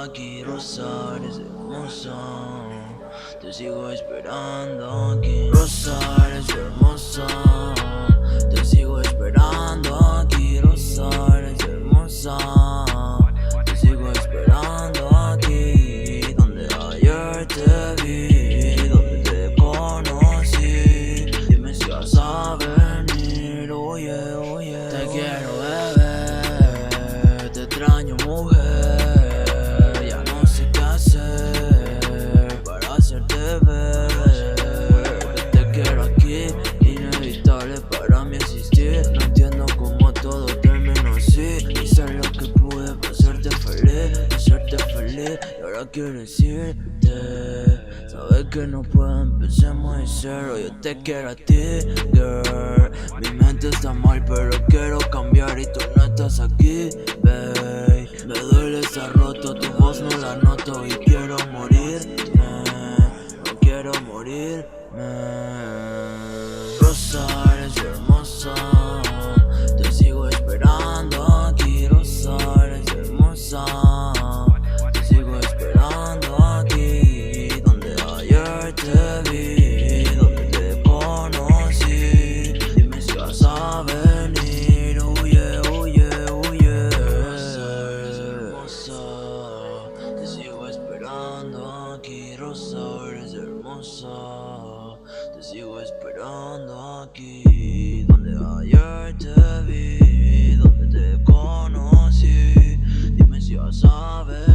aquí, Rosa, eres hermosa. Te sigo esperando aquí, Rosa, eres hermosa. Te sigo esperando aquí, Rosa, eres hermosa. Te sigo esperando aquí, donde ayer te vi, donde te conocí. Dime si vas a venir, oye, oye. Te quiero, bebé, te extraño, mujer. Ya no sé qué hacer para hacerte ver. Te quiero aquí, inevitable para mí existir. No entiendo cómo todo terminó así. Hice lo que pude para hacerte feliz, y ahora quiero decirte, sabes que no puedo, empecemos de cero. Yo te quiero a ti, girl. Mi mente está mal, pero quiero cambiar y tú no estás aquí, babe. Me duele, está roto, tu voz no la noto y quiero morirme, no quiero morirme. Rosa, eres hermosa, te sigo esperando aquí, Rosa, eres hermosa. Te sigo esperando aquí, donde ayer te vi, donde te conocí. Dime si vas a venir, huye, huye, huye. Rosa, eres hermosa, te sigo esperando aquí, Rosa, eres hermosa. Te sigo esperando aquí, donde ayer te vi, donde te conocí. Dime si vas a ver.